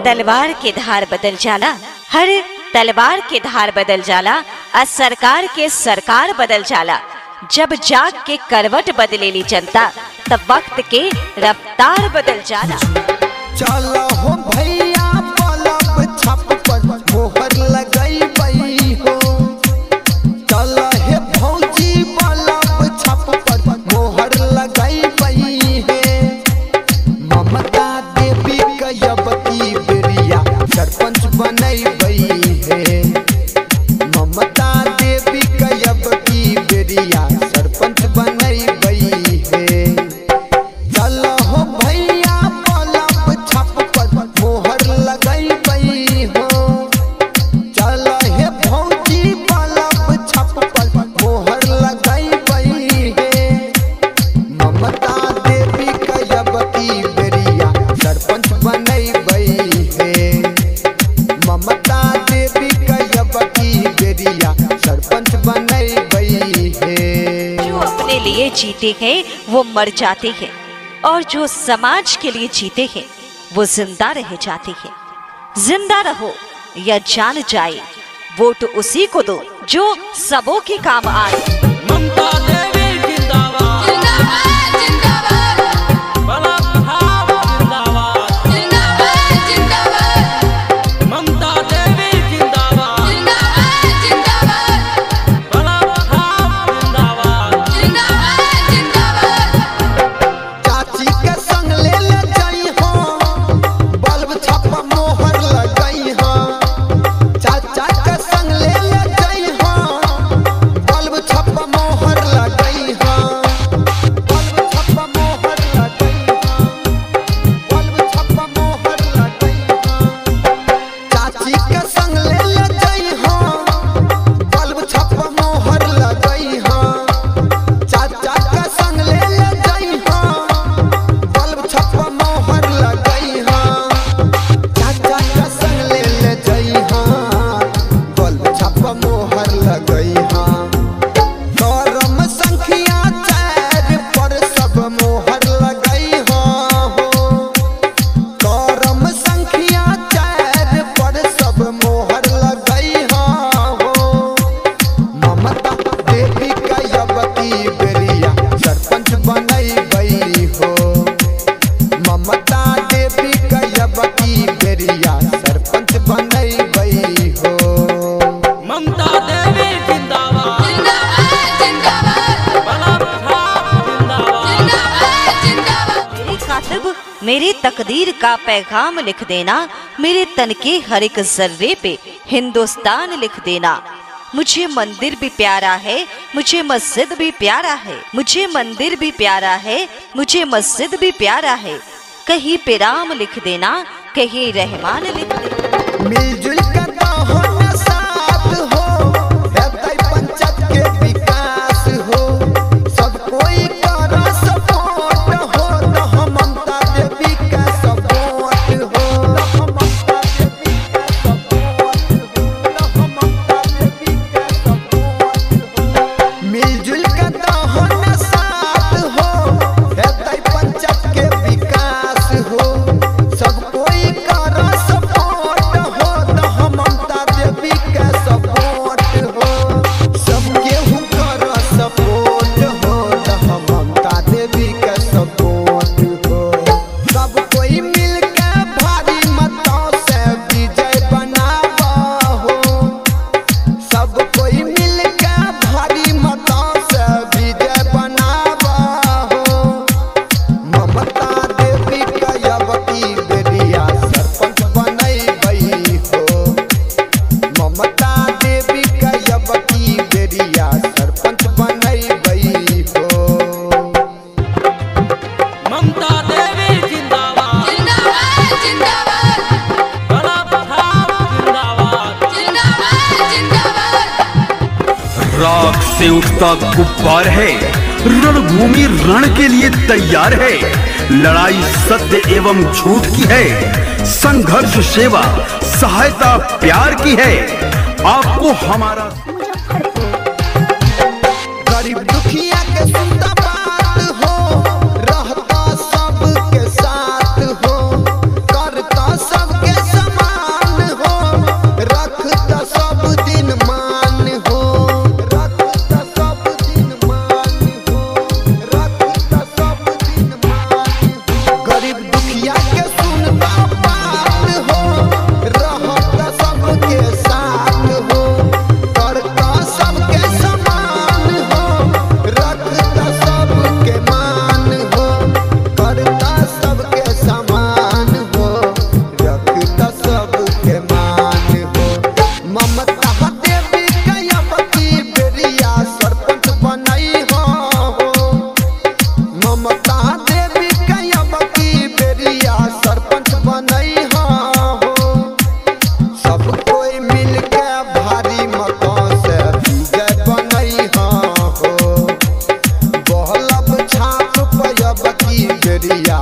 तलवार के धार बदल जाला, हर तलवार के धार बदल जाला, आ सरकार के सरकार बदल जाला। जब जाग के करवट बदलेली जनता, तब वक्त के रफ्तार बदल जाला। चलो हो भैया बलब छप पर मोहर लगाई बई हो, चलो हे भौजी बलब छप पर मोहर लगाई बई है। ममता देवी कयब की बेरिया सरपंच बनई बई है। ममता देवी कयब की बेरिया सरपंच बनई बई है। चलो हो भैया बलब छप पर मोहर लगाई बई हो, चलो हे भौजी बलब छप पर मोहर लगाई बई है। ममता देवी कयब की बेरिया सरपंच बनई बई है। ममता देवी कयब की बेरिया सरपंच बनई बई है। जो अपने लिए जीते हैं वो मर जाते हैं, और जो समाज के लिए जीते हैं वो जिंदा रह जाते हैं। जिंदा रहो या जान जाए, वोट उसी को दो जो सबों के काम आए। ममता देवी जिंदाबाद, जिंदाबाद जिंदाबाद, बलब छाप जिंदाबाद, जिंदाबाद जिंदाबाद, ममता देवी जिंदाबाद, जिंदाबाद जिंदाबाद, बलब छाप जिंदाबाद, जिंदाबाद जिंदाबाद। चाची के संग ले ले जाई हो, बल्ब छप मोहर लगाई हो। चाचा के संग ले ले जाई हो, बल्ब छप मोहर लगाई हो। बल्ब छप मोहर लगाई हो, बल्ब छप मोहर लगाई हो। चाची के संग ले ले जाई हो, बल्ब छप मोहर लगाई हो। चाचा के संग ले ले जाई हो, बल्ब छप मोहर लगाई हो। चाचा के संग ले ले जाई हो, बल्ब छप मोहर लगाई हो। करम संख्या 4 पर सब मोहर लगाई हो। करम संख्या 4 पर सब मोहर लगाई हो। ममता देवी कयब की बेरिया सरपंच बनई बई हो। ममता देवी कयब की बेरिया सरपंच बनई बई हो। ममता देवी जिंदाबाद, जिंदाबाद जिंदाबाद, बलब छाप जिंदाबाद, जिंदाबाद जिंदाबाद। मेरी खातिब मेरी तकदीर का पैगाम लिख देना, मेरे तन के हर एक जर्रे पे हिंदुस्तान लिख देना। मुझे मंदिर भी प्यारा है, मुझे मस्जिद भी प्यारा है, मुझे मंदिर भी प्यारा है, मुझे मस्जिद भी प्यारा है। कहीं पे राम लिख देना, कहीं रहमान लिख देना। मिलजुल कर हो न साथ हो, हेतै पंचायत के विकास हो। सब कोई कर सपोर्ट हो, रह ममता देवी का सपोर्ट हो। रह ममता देवी का सपोर्ट हो, रह ममता देवी का सपोर्ट हो। मिलजुल कर हो न साथ हो, हेतै पंचायत के विकास हो। सब कोई कर सपोर्ट हो, रह ममता देवी का सपोर्ट हो। सब केहू कर सपोर्ट हो, रह ममता देवी का सपोर्ट हो। सब कोई मिल के भारी मतों से विजय बनावा हो। सब कोई मिल के भारी मतों से विजय बनावा हो। ममता देवी कयब की बेरिया सरपंच बनई बई हो। ममता देवी कयब की बेरिया सरपंच बनई बई हो। ममता देवी जिंदाबाद, जिंदाबाद जिंदाबाद, बलब छाप जिंदाबाद, जिंदाबाद जिंदाबाद। राख से उठता गुब्बार है, रणभूमि रण के लिए तैयार है। लड़ाई सत्य एवं झूठ की है, संघर्ष सेवा सहायता प्यार की है। आपको हमारा गरीब दुखिया के सुनता बात हो, रहता सबके साथ हो, करता सबके साथ बेरिया